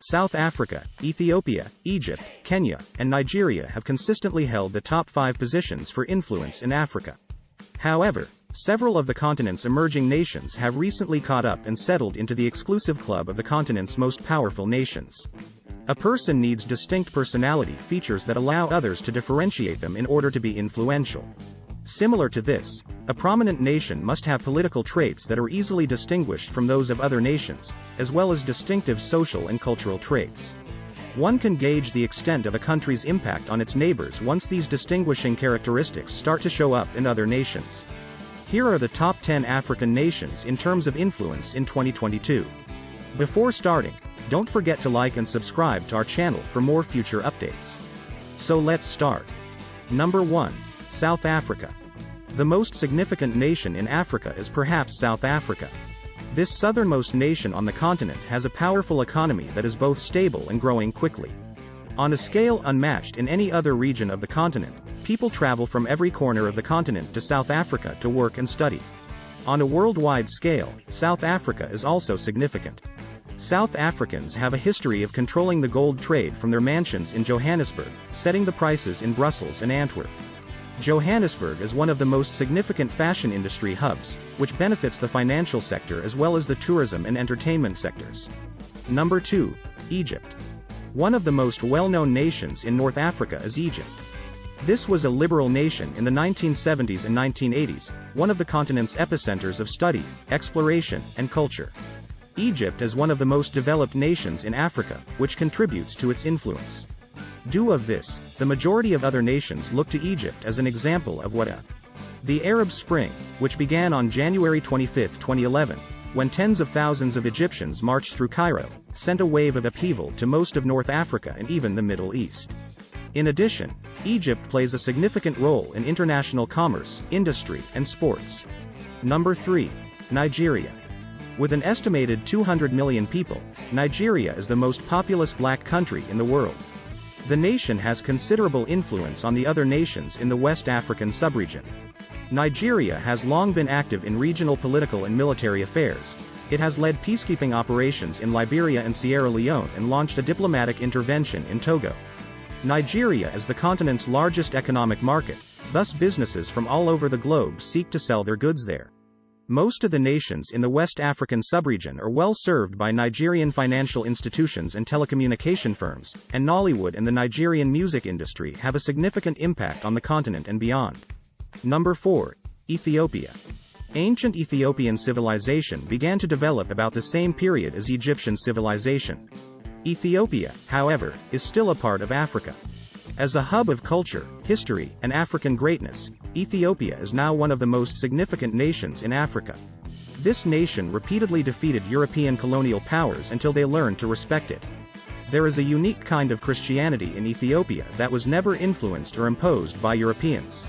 South Africa, Ethiopia, Egypt, Kenya, and Nigeria have consistently held the top 5 positions for influence in Africa. However, several of the continent's emerging nations have recently caught up and settled into the exclusive club of the continent's most powerful nations. A person needs distinct personality features that allow others to differentiate them in order to be influential. Similar to this, a prominent nation must have political traits that are easily distinguished from those of other nations, as well as distinctive social and cultural traits. One can gauge the extent of a country's impact on its neighbors once these distinguishing characteristics start to show up in other nations. Here are the top 10 African nations in terms of influence in 2022. Before starting, don't forget to like and subscribe to our channel for more future updates. So let's start. Number 1. South Africa. The most significant nation in Africa is perhaps South Africa. This southernmost nation on the continent has a powerful economy that is both stable and growing quickly. On a scale unmatched in any other region of the continent, people travel from every corner of the continent to South Africa to work and study. On a worldwide scale, South Africa is also significant. South Africans have a history of controlling the gold trade from their mansions in Johannesburg, setting the prices in Brussels and Antwerp. Johannesburg is one of the most significant fashion industry hubs, which benefits the financial sector as well as the tourism and entertainment sectors. Number 2. Egypt. One of the most well-known nations in North Africa is Egypt. This was a liberal nation in the 1970s and 1980s, one of the continent's epicenters of study, exploration, and culture. Egypt is one of the most developed nations in Africa, which contributes to its influence. Due of this, the majority of other nations look to Egypt as an example of the Arab Spring, which began on January 25, 2011, when tens of thousands of Egyptians marched through Cairo, sent a wave of upheaval to most of North Africa and even the Middle East. In addition, Egypt plays a significant role in international commerce, industry, and sports. Number 3. Nigeria. With an estimated 200 million people, Nigeria is the most populous black country in the world. The nation has considerable influence on the other nations in the West African subregion. Nigeria has long been active in regional political and military affairs. It has led peacekeeping operations in Liberia and Sierra Leone and launched a diplomatic intervention in Togo. Nigeria is the continent's largest economic market, thus businesses from all over the globe seek to sell their goods there. Most of the nations in the West African subregion are well served by Nigerian financial institutions and telecommunication firms, and Nollywood and the Nigerian music industry have a significant impact on the continent and beyond. Number 4. Ethiopia. Ancient Ethiopian civilization began to develop about the same period as Egyptian civilization. Ethiopia, however, is still a part of Africa. As a hub of culture, history, and African greatness, Ethiopia is now one of the most significant nations in Africa. This nation repeatedly defeated European colonial powers until they learned to respect it. There is a unique kind of Christianity in Ethiopia that was never influenced or imposed by Europeans.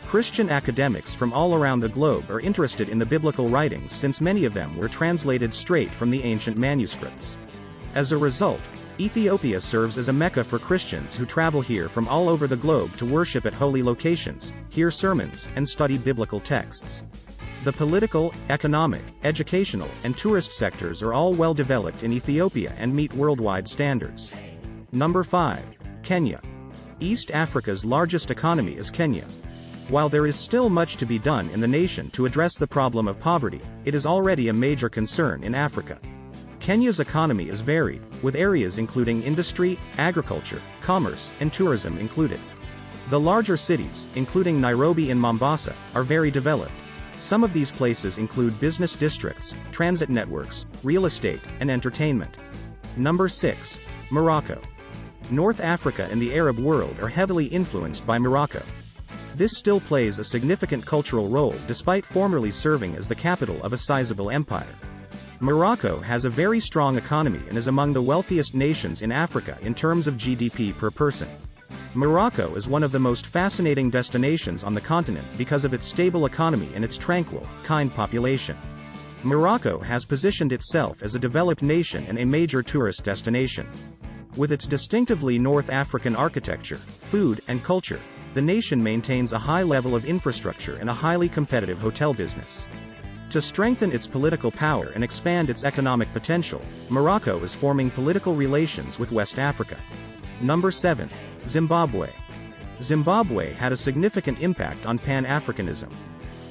Christian academics from all around the globe are interested in the biblical writings since many of them were translated straight from the ancient manuscripts. As a result, Ethiopia serves as a mecca for Christians who travel here from all over the globe to worship at holy locations, hear sermons, and study biblical texts. The political, economic, educational, and tourist sectors are all well developed in Ethiopia and meet worldwide standards. Number 5. Kenya. East Africa's largest economy is Kenya. While there is still much to be done in the nation to address the problem of poverty, it is already a major concern in Africa. Kenya's economy is varied, with areas including industry, agriculture, commerce, and tourism included. The larger cities, including Nairobi and Mombasa, are very developed. Some of these places include business districts, transit networks, real estate, and entertainment. Number 6. Morocco. North Africa and the Arab world are heavily influenced by Morocco. This still plays a significant cultural role despite formerly serving as the capital of a sizable empire. Morocco has a very strong economy and is among the wealthiest nations in Africa in terms of GDP per person. Morocco is one of the most fascinating destinations on the continent because of its stable economy and its tranquil, kind population. Morocco has positioned itself as a developed nation and a major tourist destination. With its distinctively North African architecture, food, and culture, the nation maintains a high level of infrastructure and a highly competitive hotel business. To strengthen its political power and expand its economic potential, Morocco is forming political relations with West Africa. Number 7. Zimbabwe. Zimbabwe had a significant impact on Pan-Africanism.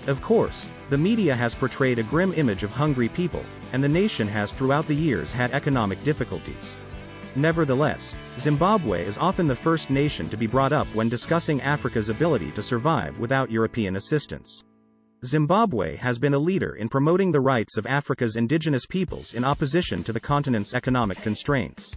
Of course, the media has portrayed a grim image of hungry people, and the nation has throughout the years had economic difficulties. Nevertheless, Zimbabwe is often the first nation to be brought up when discussing Africa's ability to survive without European assistance. Zimbabwe has been a leader in promoting the rights of Africa's indigenous peoples in opposition to the continent's economic constraints.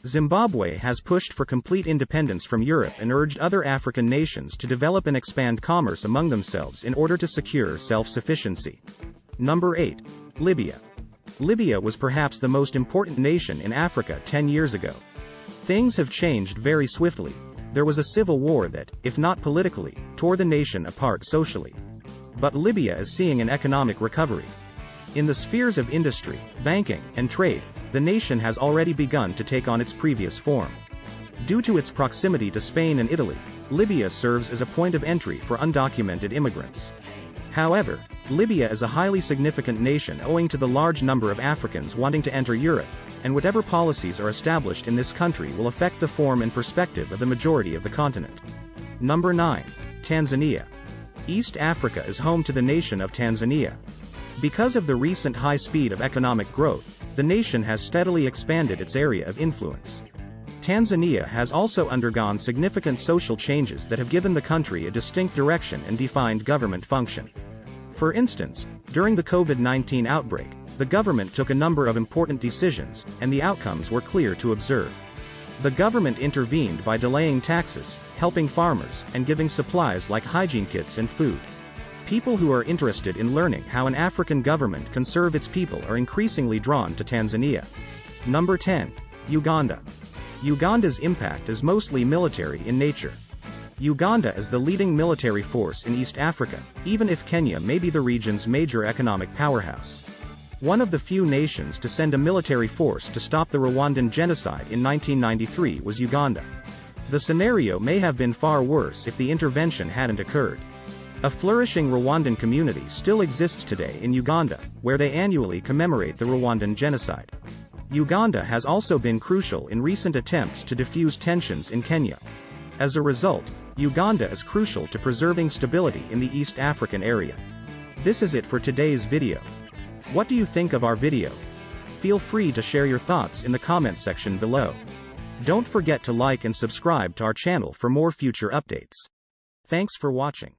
Zimbabwe has pushed for complete independence from Europe and urged other African nations to develop and expand commerce among themselves in order to secure self-sufficiency. Number 8. Libya. Libya was perhaps the most important nation in Africa 10 years ago. Things have changed very swiftly. There was a civil war that, if not politically, tore the nation apart socially. But Libya is seeing an economic recovery. In the spheres of industry, banking, and trade, the nation has already begun to take on its previous form. Due to its proximity to Spain and Italy, Libya serves as a point of entry for undocumented immigrants. However, Libya is a highly significant nation owing to the large number of Africans wanting to enter Europe, and whatever policies are established in this country will affect the form and perspective of the majority of the continent. Number 9. Tanzania. East Africa is home to the nation of Tanzania. Because of the recent high speed of economic growth, the nation has steadily expanded its area of influence. Tanzania has also undergone significant social changes that have given the country a distinct direction and defined government function. For instance, during the COVID-19 outbreak, the government took a number of important decisions, and the outcomes were clear to observe. The government intervened by delaying taxes, helping farmers, and giving supplies like hygiene kits and food. People who are interested in learning how an African government can serve its people are increasingly drawn to Tanzania. Number 10. Uganda. Uganda's impact is mostly military in nature. Uganda is the leading military force in East Africa, even if Kenya may be the region's major economic powerhouse. One of the few nations to send a military force to stop the Rwandan genocide in 1993 was Uganda. The scenario may have been far worse if the intervention hadn't occurred. A flourishing Rwandan community still exists today in Uganda, where they annually commemorate the Rwandan genocide. Uganda has also been crucial in recent attempts to defuse tensions in Kenya. As a result, Uganda is crucial to preserving stability in the East African area. This is it for today's video. What do you think of our video? Feel free to share your thoughts in the comment section below. Don't forget to like and subscribe to our channel for more future updates. Thanks for watching.